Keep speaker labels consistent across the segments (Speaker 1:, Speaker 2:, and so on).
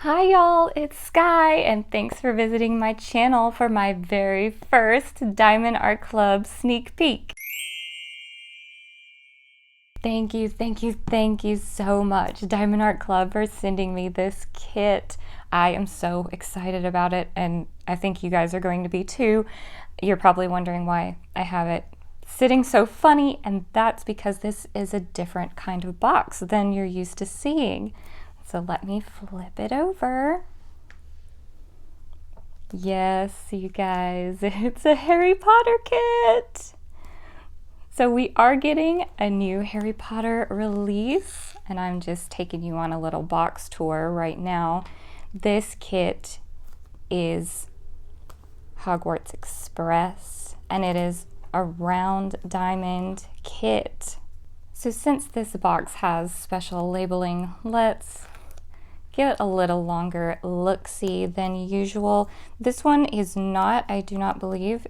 Speaker 1: Hi y'all, it's Sky and thanks for visiting my channel for my very first Diamond Art Club sneak peek. Thank you so much, Diamond Art Club, for sending me this kit. I am so excited about it and I think you guys are going to be too. You're probably wondering why I have it sitting so funny, and that's because this is a different kind of box than you're used to seeing. So let me flip it over. Yes, you guys, it's a Harry Potter kit. So we are getting a new Harry Potter release, and I'm just taking you on a little box tour right now. This kit is Hogwarts Express, and it is a round diamond kit. So since this box has special labeling, let's get a little longer look-see than usual. This one is not, I do not believe,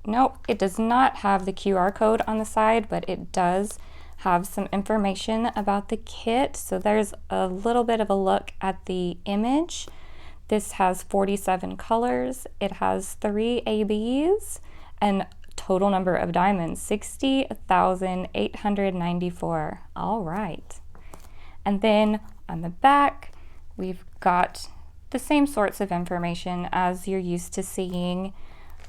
Speaker 1: nope, it does not have the QR code on the side, but it does have some information about the kit. So there's a little bit of a look at the image. This has 47 colors. It has 3 ABs and total number of diamonds, 60,894. All right. And then on the back, we've got the same sorts of information as you're used to seeing.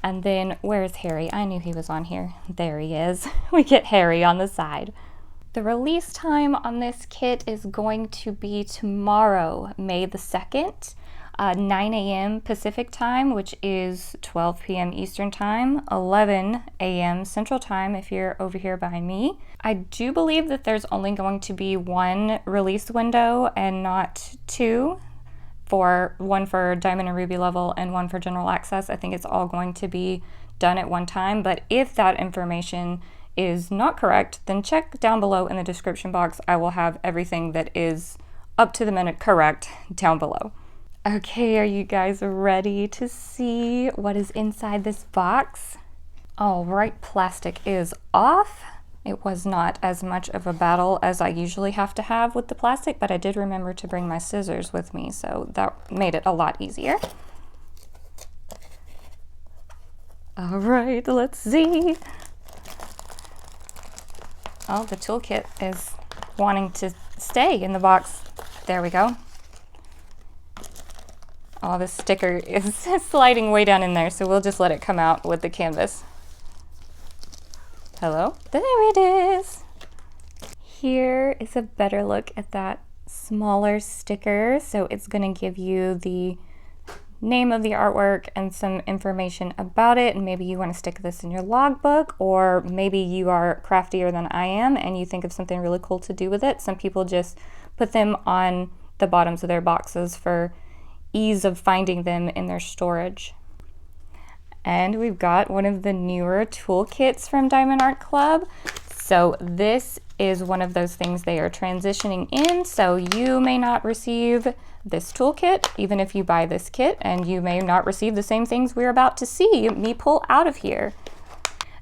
Speaker 1: And then where's Harry? I knew he was on here. There he is. We get Harry on the side. The release time on this kit is going to be tomorrow, May the 2nd. 9 a.m. Pacific time, which is 12 p.m. Eastern time, 11 a.m. Central time if you're over here by me. I do believe that there's only going to be one release window and not two, one for Diamond and Ruby level and one for general access. I think it's all going to be done at one time, but if that information is not correct, then check down below in the description box. I will have everything that is up to the minute correct down below. Okay, are you guys ready to see what is inside this box? All right, plastic is off. It was not as much of a battle as I usually have to have with the plastic, but I did remember to bring my scissors with me, so that made it a lot easier. All right, let's see. Oh, the toolkit is wanting to stay in the box. There we go. Oh, the sticker is sliding way down in there, so we'll just let it come out with the canvas. Hello? There it is. Here is a better look at that smaller sticker. So it's going to give you the name of the artwork and some information about it, and maybe you want to stick this in your logbook, or maybe you are craftier than I am and you think of something really cool to do with it. Some people just put them on the bottoms of their boxes for ease of finding them in their storage. And we've got one of the newer toolkits from Diamond Art Club. So this is one of those things they are transitioning in, so you may not receive this toolkit even if you buy this kit, and you may not receive the same things we're about to see me pull out of here.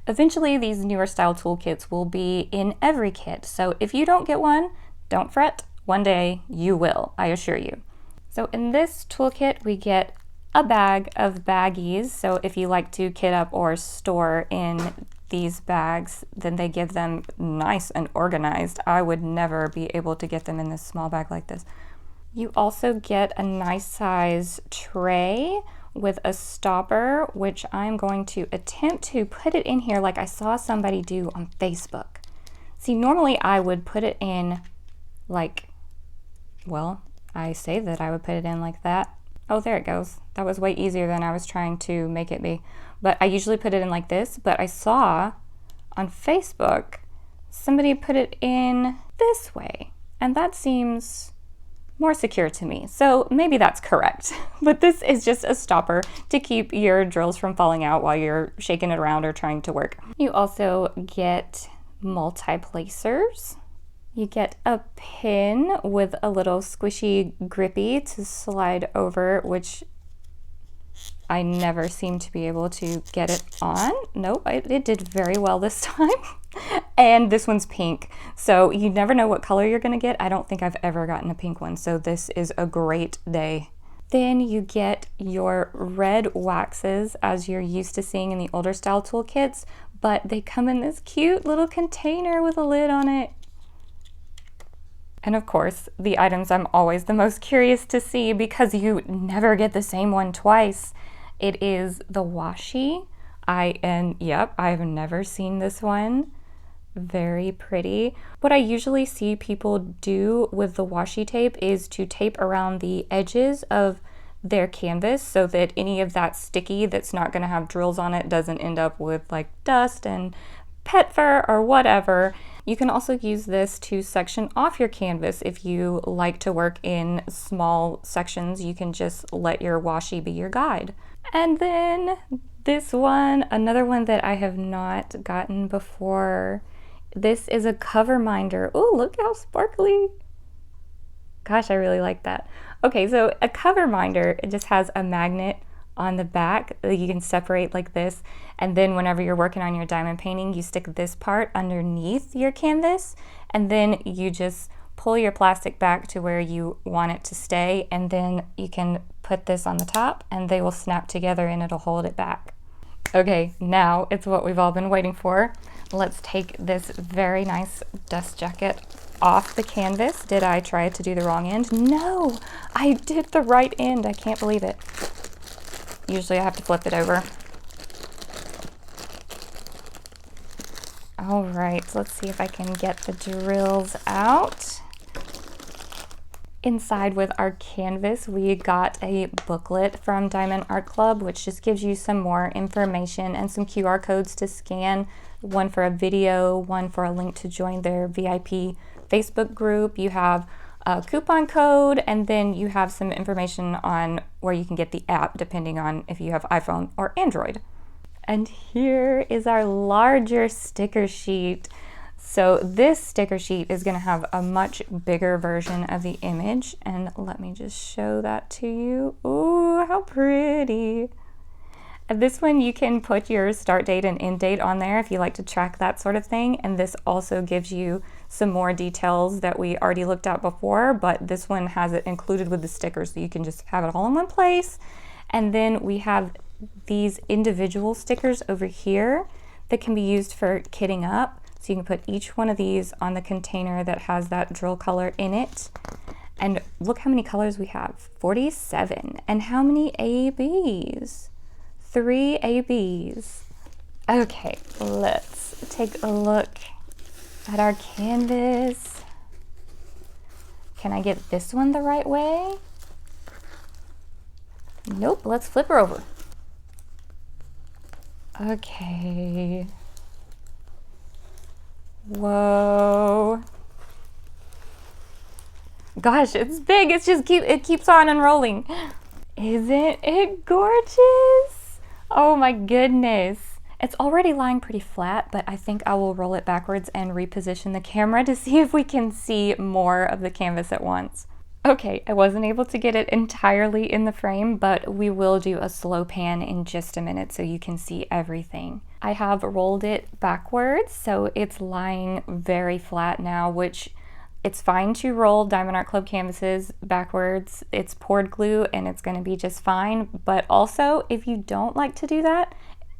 Speaker 1: Eventually these newer style toolkits will be in every kit, so if you don't get one, don't fret. One day you will, I assure you. So in this toolkit, we get a bag of baggies. So if you like to kit up or store in these bags, then they give them nice and organized. I would never be able to get them in this small bag like this. You also get a nice size tray with a stopper, which I'm going to attempt to put it in here like I saw somebody do on Facebook. See, normally I would put it in like, well, I say that I would put it in like that. Oh, there it goes. That was way easier than I was trying to make it be. But I usually put it in like this, but I saw on Facebook somebody put it in this way, and that seems more secure to me. So maybe that's correct. But this is just a stopper to keep your drills from falling out while you're shaking it around or trying to work. You also get multi-placers. You get a pin with a little squishy grippy to slide over, which I never seem to be able to get it on. Nope, it did very well this time. And this one's pink. So you never know what color you're gonna get. I don't think I've ever gotten a pink one. So this is a great day. Then you get your red waxes as you're used to seeing in the older style toolkits, but they come in this cute little container with a lid on it. And of course, the items I'm always the most curious to see because you never get the same one twice. It is the washi. Yep, I've never seen this one. Very pretty. What I usually see people do with the washi tape is to tape around the edges of their canvas so that any of that sticky that's not going to have drills on it doesn't end up with like dust and pet fur or whatever. You can also use this to section off your canvas. If you like to work in small sections, you can just let your washi be your guide. And then this one, another one that I have not gotten before. This is a cover minder. Oh, look how sparkly. Gosh, I really like that. Okay, so a cover minder, it just has a magnet on the back that you can separate like this, and then whenever you're working on your diamond painting, you stick this part underneath your canvas, and then you just pull your plastic back to where you want it to stay, and then you can put this on the top and they will snap together and it'll hold it back. Okay, now it's what we've all been waiting for. Let's take this very nice dust jacket off the canvas. Did I try to do the wrong end? No, I did the right end. I can't believe it. Usually I have to flip it over. All right, let's see if I can get the drills out. Inside with our canvas, we got a booklet from Diamond Art Club, which just gives you some more information and some QR codes to scan, one for a video, one for a link to join their VIP Facebook group. You have a coupon code, and then you have some information on where you can get the app depending on if you have iPhone or Android. And here is our larger sticker sheet. So this sticker sheet is going to have a much bigger version of the image, and let me just show that to you. Ooh, how pretty. This one you can put your start date and end date on there if you like to track that sort of thing, and this also gives you some more details that we already looked at before, but this one has it included with the sticker, so you can just have it all in one place. And then we have these individual stickers over here that can be used for kitting up. So you can put each one of these on the container that has that drill color in it. And look how many colors we have, 47. And how many ABs? 3 ABs. Okay, let's take a look at our canvas. Can I get this one the right way? Nope, let's flip her over. Okay. Whoa. Gosh, it's big. It keeps on unrolling. Isn't it gorgeous? Oh my goodness. It's already lying pretty flat, but I think I will roll it backwards and reposition the camera to see if we can see more of the canvas at once. Okay, I wasn't able to get it entirely in the frame, but we will do a slow pan in just a minute so you can see everything. I have rolled it backwards, so it's lying very flat now, which it's fine to roll Diamond Art Club canvases backwards. It's poured glue and it's going to be just fine, but also if you don't like to do that,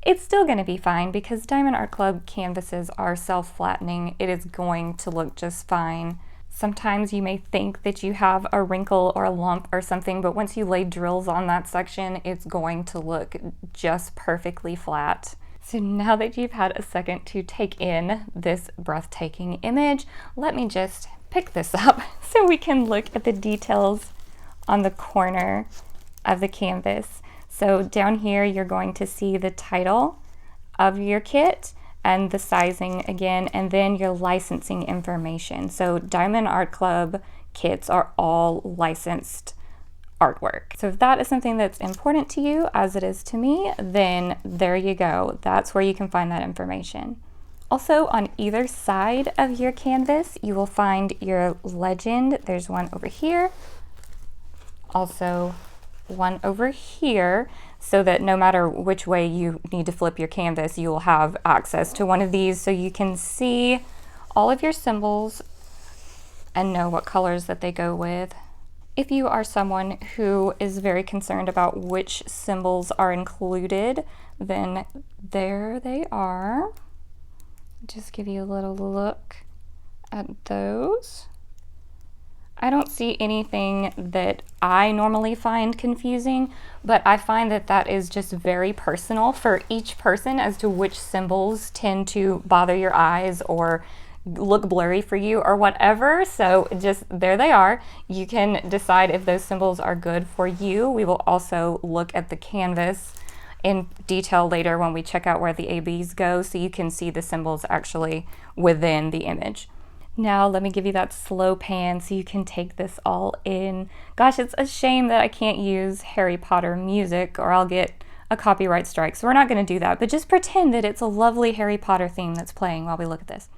Speaker 1: it's still going to be fine because Diamond Art Club canvases are self-flattening. It is going to look just fine. Sometimes you may think that you have a wrinkle or a lump or something, but once you lay drills on that section, it's going to look just perfectly flat. So now that you've had a second to take in this breathtaking image, let me just pick this up so we can look at the details on the corner of the canvas. So down here, you're going to see the title of your kit and the sizing again, and then your licensing information. So Diamond Art Club kits are all licensed artwork. So if that is something that's important to you, as it is to me, then there you go. That's where you can find that information. Also, on either side of your canvas, you will find your legend. There's one over here. Also one over here so that no matter which way you need to flip your canvas, you will have access to one of these so you can see all of your symbols and know what colors that they go with. If you are someone who is very concerned about which symbols are included, then there they are. Just give you a little look at those. I don't see anything that I normally find confusing, but I find that that is just very personal for each person as to which symbols tend to bother your eyes or look blurry for you or whatever. So just there they are. You can decide if those symbols are good for you. We will also look at the canvas in detail later when we check out where the ABs go, so you can see the symbols actually within the image. Now let me give you that slow pan so you can take this all in. Gosh, it's a shame that I can't use Harry Potter music or I'll get a copyright strike. So we're not going to do that, but just pretend that it's a lovely Harry Potter theme that's playing while we look at this.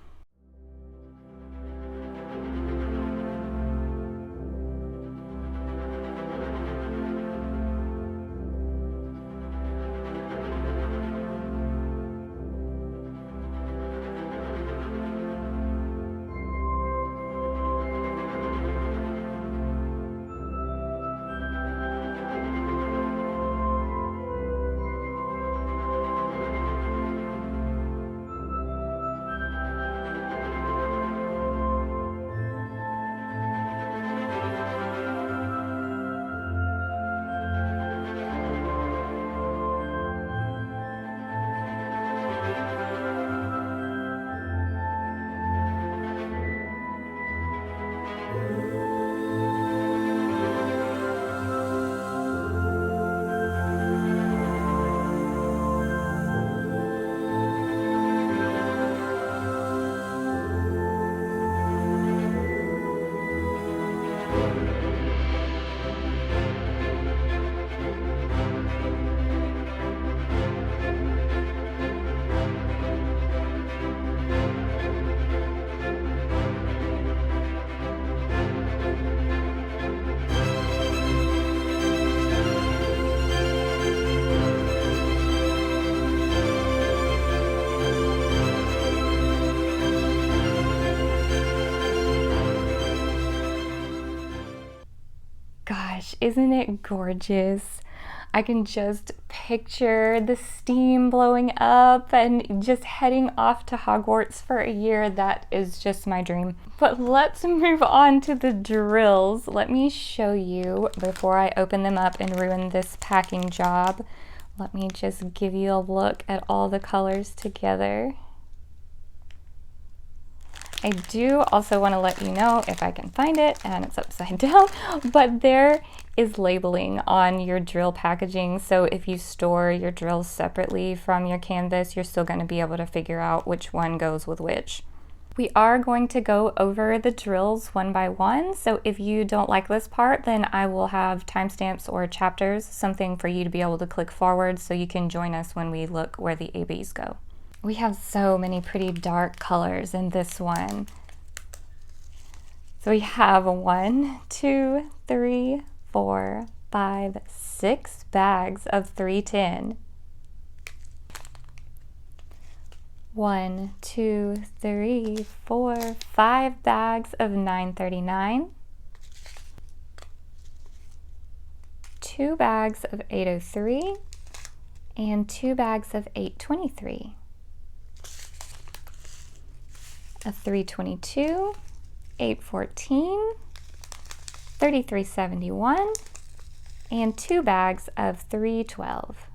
Speaker 1: Gosh, isn't it gorgeous? I can just picture the steam blowing up and just heading off to Hogwarts for a year. That is just my dream. But let's move on to the drills. Let me show you before I open them up and ruin this packing job. Let me just give you a look at all the colors together. I do also want to let you know, if I can find it, and it's upside down, but there is labeling on your drill packaging. So if you store your drills separately from your canvas, you're still going to be able to figure out which one goes with which. We are going to go over the drills one by one. So if you don't like this part, then I will have timestamps or chapters, something for you to be able to click forward so you can join us when we look where the ABs go. We have so many pretty dark colors in this one. So we have 1, 2, 3, 4, 5, 6 bags of 310. 1, 2, 3, 4, 5 bags of 939. 2 bags of 803 and 2 bags of 823. A 322, 814, 3371, and 2 bags of 312.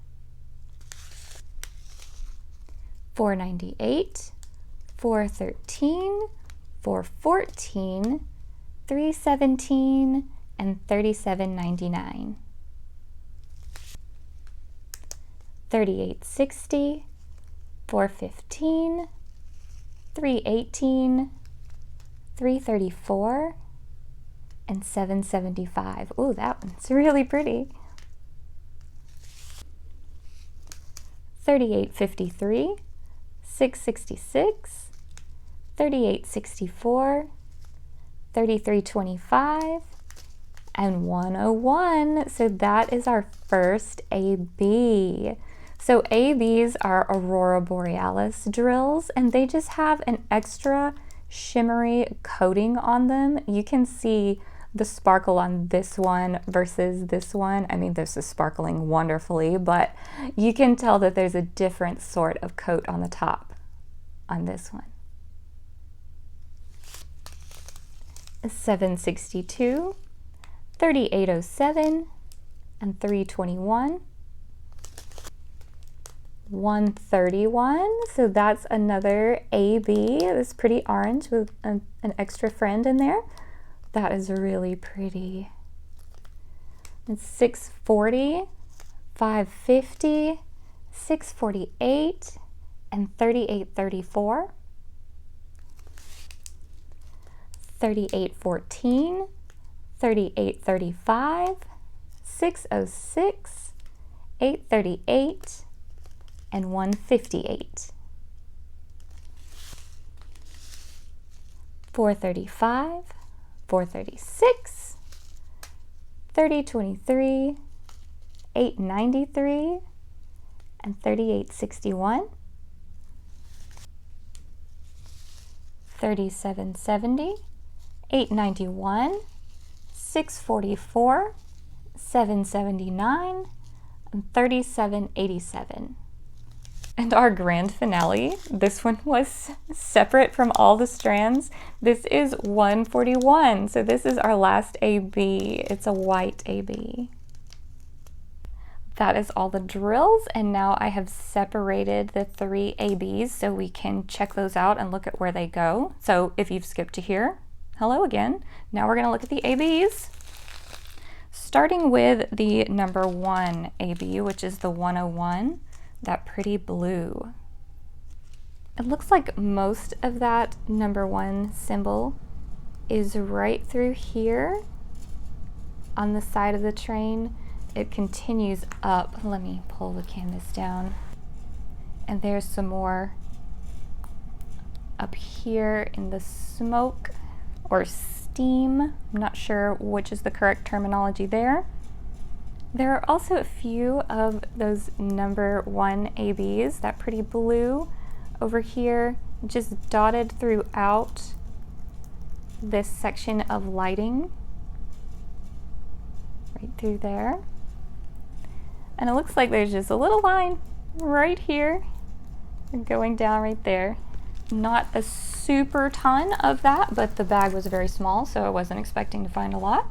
Speaker 1: 498, 413, 414, 317, and 3799. 3860, 415, 318, 334, and 775. Ooh, that one's really pretty. 3853, 666, 3864, 3325, and 101. So that is our first AB. So ABs are Aurora Borealis drills, and they just have an extra shimmery coating on them. You can see the sparkle on this one versus this one. I mean, this is sparkling wonderfully, but you can tell that there's a different sort of coat on the top on this one. 762, 3807, and 321. 131, so that's another AB. This pretty orange with an extra friend in there. That is really pretty. It's 640, 550, 648, and 3834. 3814, 3835, 606, 838, and 158. 435, 436, 3023, 893, and 3861. 3770, 891, 644, 779, and 3787. And our grand finale, this one was separate from all the strands. This is 141, so this is our last AB. It's a white AB. That is all the drills, and now I have separated the 3 ABs so we can check those out and look at where they go. So if you've skipped to here, hello again. Now we're gonna look at the ABs. Starting with the number 1 AB, which is the 101. That pretty blue. It looks like most of that number 1 symbol is right through here on the side of the train. It continues up. Let me pull the canvas down. And there's some more up here in the smoke or steam. I'm not sure which is the correct terminology there. There are also a few of those number 1 ABs, that pretty blue over here, just dotted throughout this section of lighting, right through there. And it looks like there's just a little line right here going down right there. Not a super ton of that, but the bag was very small, so I wasn't expecting to find a lot.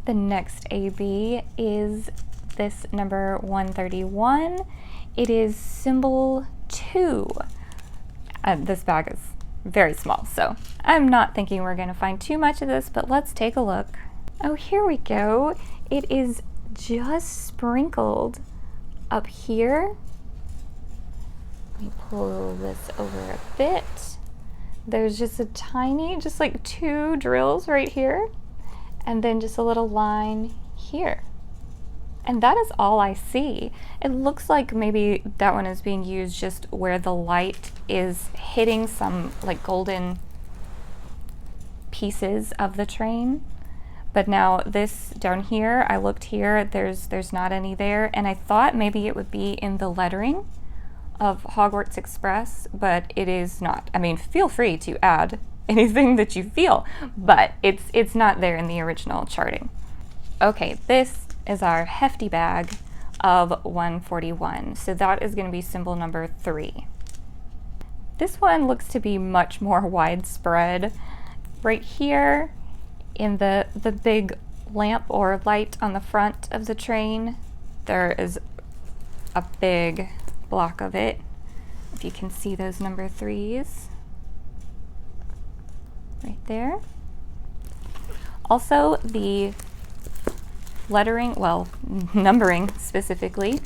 Speaker 1: The next AB is this number 131. It is symbol 2. This bag is very small, so I'm not thinking we're gonna find too much of this, but let's take a look. Oh, here we go. It is just sprinkled up here. Let me pull this over a bit. There's just a tiny, just like 2 drills right here, and then just a little line here. And that is all I see. It looks like maybe that one is being used just where the light is hitting some like golden pieces of the train. But now this down here, I looked here, there's not any there, and I thought maybe it would be in the lettering of Hogwarts Express, but it is not. I mean, feel free to add anything that you feel, but it's not there in the original charting. Okay, this is our hefty bag of 141. So that is going to be symbol number 3. This one looks to be much more widespread. Right here in the big lamp or light on the front of the train, there is a big block of it. If you can see those number 3s right there. Also, the lettering, well, numbering specifically,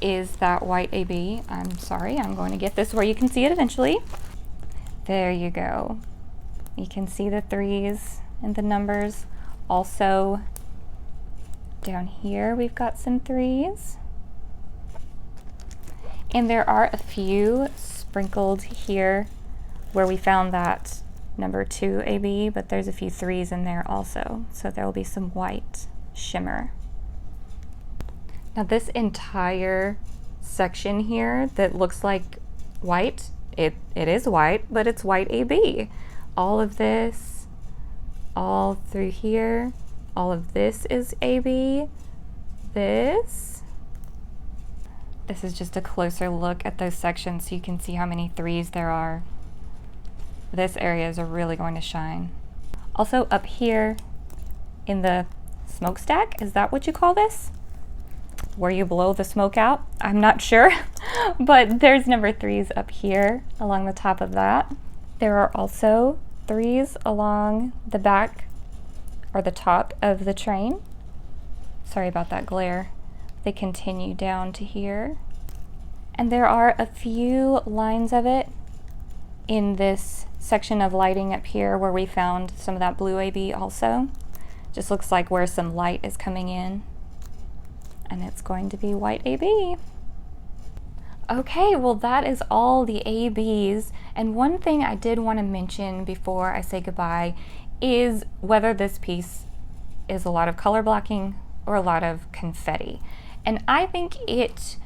Speaker 1: is that white AB. I'm sorry, I'm going to get this where you can see it eventually. There you go. You can see the 3s and the numbers. Also, down here we've got some 3s. And there are a few sprinkled here where we found that number 2 AB, but there's a few 3s in there also. So there will be some white shimmer. Now this entire section here that looks like white, it is white, but it's white AB. All of this, all through here, all of this is AB. This is just a closer look at those sections so you can see how many 3s there are. This area is really going to shine. Also up here in the smokestack, is that what you call this? Where you blow the smoke out? I'm not sure, but there's number 3s up here along the top of that. There are also 3s along the back or the top of the train. Sorry about that glare. They continue down to here. And there are a few lines of it in this section of lighting up here where we found some of that blue AB also. Just looks like where some light is coming in. And it's going to be white AB. Okay, well that is all the ABs. And one thing I did want to mention before I say goodbye is whether this piece is a lot of color blocking or a lot of confetti. And I think it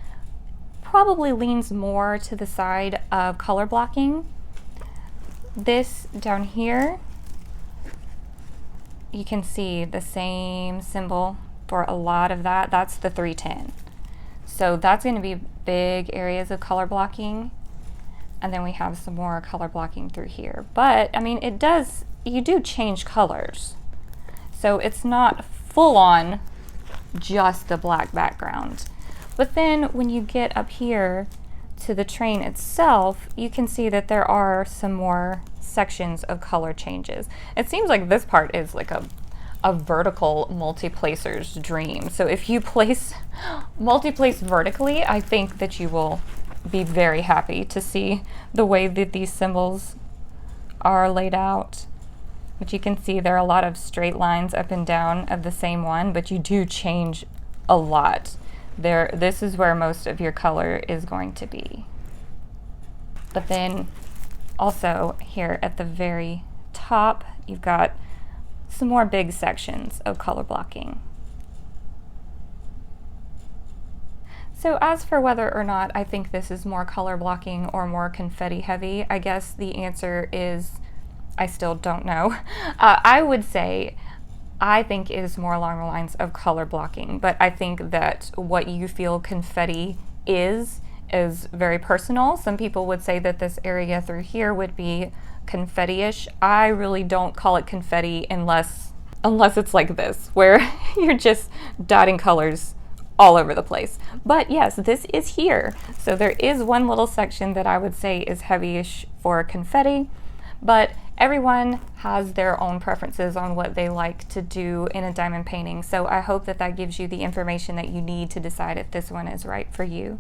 Speaker 1: probably leans more to the side of color blocking. This down here, you can see the same symbol for a lot of that. That's the 310. So that's going to be big areas of color blocking. And then we have some more color blocking through here. But I mean, you do change colors. So it's not full on just the black background. But then when you get up here to the train itself, you can see that there are some more sections of color changes. It seems like this part is like a vertical multi-placer's dream. So if you multi-place vertically, I think that you will be very happy to see the way that these symbols are laid out. But you can see there are a lot of straight lines up and down of the same one, but you do change a lot. This is where most of your color is going to be. But then also here at the very top, you've got some more big sections of color blocking. So as for whether or not I think this is more color blocking or more confetti heavy, I guess the answer is I still don't know. I would say I think it is more along the lines of color blocking, but I think that what you feel confetti is very personal. Some people would say that this area through here would be confetti-ish. I really don't call it confetti unless it's like this, where you're just dotting colors all over the place. But yes, this is here. So there is one little section that I would say is heavy-ish for confetti, but everyone has their own preferences on what they like to do in a diamond painting. So I hope that that gives you the information that you need to decide if this one is right for you.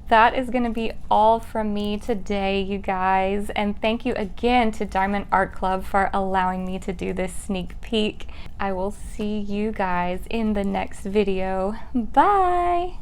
Speaker 1: That is going to be all from me today, you guys. And thank you again to Diamond Art Club for allowing me to do this sneak peek. I will see you guys in the next video. Bye!